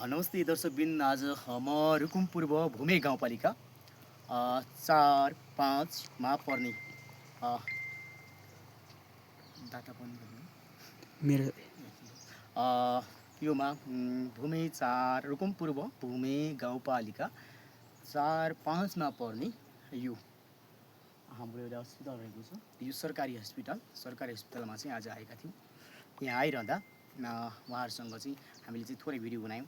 नमस्ते दर्शकबिन आज म रुकुम पूर्व भूमे गाउँपालिका 4-5 पर्ने डाटा पनि मेरो योमा भूमे 4 रुकुम पूर्व भूमे गाउँपालिका 4-5 पर्ने यो हाम्रो एउटा अस्पताल रहेको छ। यो सरकारी हस्पिटलमा चाहिँ आज आएका थियौँ। यहाँ आइरहँदा उहाँहरूसँग चाहिँ हामीले चाहिँ थोरै भिडियो बनायौँ।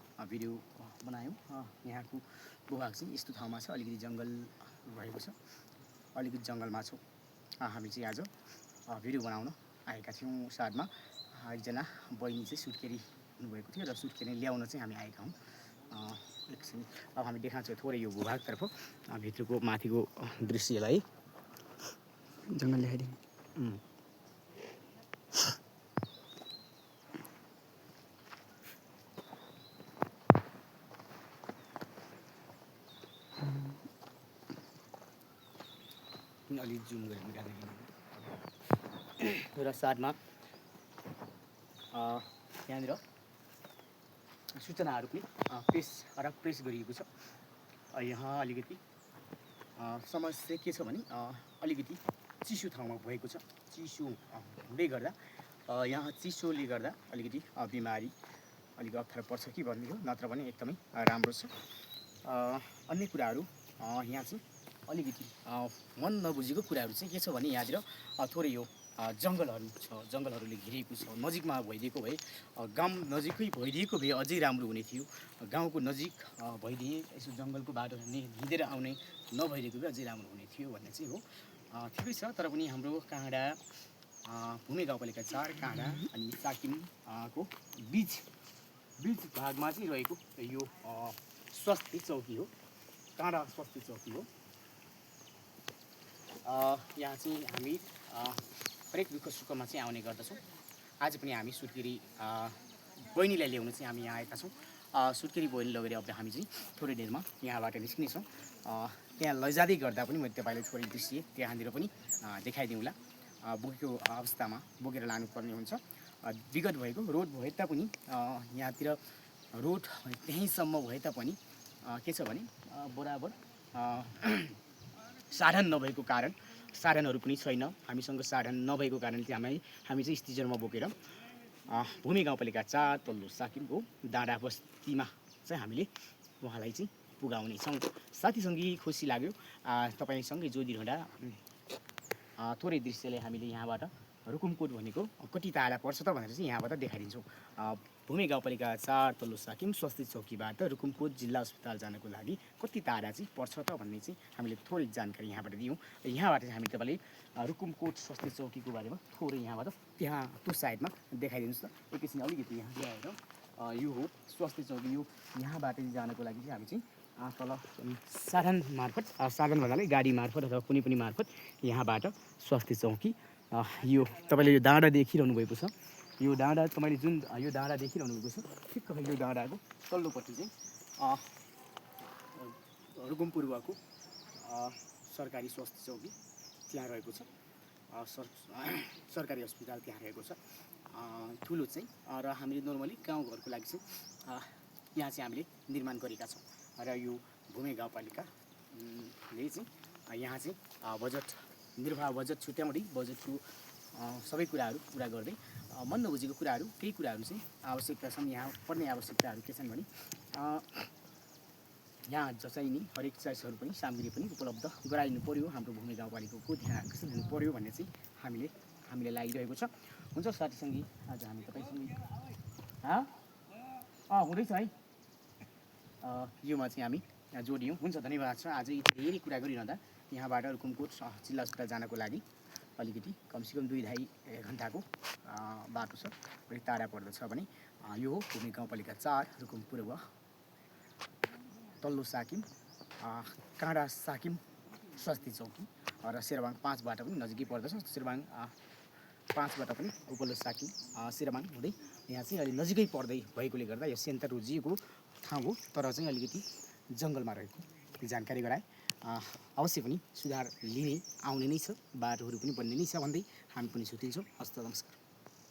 यहाँको भूभाग चाहिँ यस्तो ठाउँमा छ, अलिकति जङ्गल रहेको छ, अलिकति जङ्गलमा छौँ। हामी चाहिँ आज भिडियो बनाउन आएका थियौँ। साथमा एकजना बहिनी चाहिँ सुत्केरी हुनुभएको थियो र सुत्केरी ल्याउन चाहिँ हामी आएका हौँ। एकछिन अब हामी देखाउँछौँ थोरै यो भूभागतर्फ भित्रको माथिको दृश्यलाई। जङ्गल देखाइदिनु। अलिक जुम गरेर निकाल्नु र साथमा यहाँनिर सूचनाहरू पनि प्रेस गरिएको छ। यहाँ अलिकति समस्या के छ भने अलिकति चिसो ठाउँमा भएको छ। चिसो हुँदै गर्दा यहाँ चिसोले गर्दा अलिकति बिमारी अलिक अप्ठ्यारो पर्छ कि भन्ने हो, नत्र भने एकदमै राम्रो छ। अन्य कुराहरू यहाँ चाहिँ अलिकति मन नबुझेको कुराहरू चाहिँ के छ भने यहाँतिर थोरै यो जङ्गलहरू छ, जङ्गलहरूले घेरिएको छ। नजिकमा भइदिएको भए गाउँ नजिकै भइदिएको भए अझै राम्रो हुने थियो। गाउँको नजिक भइदिए यसो जङ्गलको बाटो हिँडेर आउने नभइदिएको भए अझै राम्रो हुने थियो भन्ने चाहिँ हो। ठिकै छ, तर पनि हाम्रो काँडा भूमे गाउँपालिका 4 काँडा अनि साकिमको बिच भागमा चाहिँ रहेको यो स्वास्थ्य चौकी हो। काँडा स्वास्थ्य चौकी हो। यहाँ चाहिँ हामी हरेक दुःख सुखमा चाहिँ आउने गर्दछौँ। आज पनि हामी सुत्केरी बहिनीलाई ल्याउन चाहिँ हामी यहाँ आएका छौँ। सुत्केरी बहिनी लगेर अब हामी चाहिँ थोरै देरमा यहाँबाट निस्किनेछौँ। त्यहाँ लैजाँदै गर्दा पनि मैले तपाईँलाई थोरै दृश्य त्यहाँनिर पनि देखाइदिउँला। बोकेको अवस्थामा बोकेर लानुपर्ने हुन्छ। विगत भएको रोड भए तापनि यहाँतिर रोड त्यहीँसम्म भए तापनि के छ भने बराबर साधन नभएको कारण, साधनहरू पनि छैन। हामीसँग साधन नभएको कारण चाहिँ हामी चाहिँ स्टिजरमा बोकेर भूमे गाउँपालिका 4 तल्लो साकिमको डाँडा बस्तीमा चाहिँ हामीले उहाँलाई चाहिँ पुगाउनेछौँ। साथीसँगै खुसी लाग्यो तपाईँसँगै जोडिरहँदा थोरै दृश्यले हामीले यहाँबाट रुकुमकोट भनेको कति टाढा पर्छ त भनेर चाहिँ यहाँबाट देखाइदिन्छौँ। भूमे गाउँपालिका 4 तल्लो साकिम स्वास्थ्य चौकीबाट रुकुमकोट जिल्ला अस्पताल जानको लागि कति टाढा चाहिँ पर्छ त भन्ने चाहिँ हामीले थोरै जानकारी यहाँबाट दियौँ। यहाँबाट चाहिँ हामी तपाईँले रुकुमकोट स्वास्थ्य चौकीको बारेमा थोरै यहाँबाट त्यो साइडमा देखाइदिनुहोस् त। एकैछिन अलिकति यहाँ ल्याएर यो हो स्वास्थ्य चौकी। यो यहाँबाट जानको लागि चाहिँ हामी चाहिँ तल साधन भन्नाले गाडी मार्फत अथवा कुनै पनि मार्फत यहाँबाट स्वास्थ्य चौकी यो तपाईँले यो डाँडा देखिरहनु भएको छ। यो डाँडा तपाईँले जुन यो डाँडा देखिरहनु भएको छ, ठिक्क यो डाँडाको तल्लोपट्टि चाहिँ रुकुम पूर्वको सरकारी स्वास्थ्य चौकी त्यहाँ रहेको छ। सरकारी अस्पताल त्यहाँ रहेको छ ठुलो चाहिँ। र हामीले नर्मली गाउँघरको लागि चाहिँ यहाँ चाहिँ हामीले निर्माण गरेका छौँ। र यो भूमे गाउँपालिकाले चाहिँ यहाँ चाहिँ निर्वाह बजेट छुट्याउँदै बजेटको सबै कुराहरू पुरा गर्दै मन नबुझेको कुराहरू केही कुराहरू चाहिँ आवश्यकता छन्। यहाँ पर्ने आवश्यकताहरू के छन् भने यहाँ चाहिने हरेक चिजहरू पनि सामग्री पनि उपलब्ध गराइनु पर्यो। हाम्रो भूमे गाउँपालिकाको ध्यान आकर्षण हुनु पर्यो भन्ने चाहिँ हामीले लागिरहेको छ। हुन्छ साथीसँगै आज हामी तपाईँसँगै हुँदैछ है योमा चाहिँ हामी जोडियौँ। हुन्छ, धन्यवाद छ। आज धेरै कुरा गरिरहँदा यहाँबाट रुकुमकोट जिल्ला अस्पताल जानको लागि अलिकति कमसेकम 2-2.5 घन्टाको बाटो छ। अलिक टाढा पर्दछ भने यो हो भूमे गाउँपालिका 4 रुकुम पूर्व तल्लो साकिम काँडा साकिम स्वास्थ्य चौकी र शेरबाङ 5बाट पनि नजिकै पर्दछ। शेरबाङ 5बाट पनि उपल्लो साकिम शेरबाङ हुँदै यहाँ चाहिँ अलि नजिकै पर्दै भएकोले गर्दा यो सेन्टर रोजिएको ठाउँ हो, तर चाहिँ अलिकति जङ्गलमा रहेको जानकारी गराए। अवश्य पनि सुधार लिने आउने नै छ, बाटोहरू पनि बन्ने नै छ भन्दै हामी पनि छुट्टिन्छौँ। हस्त, नमस्कार।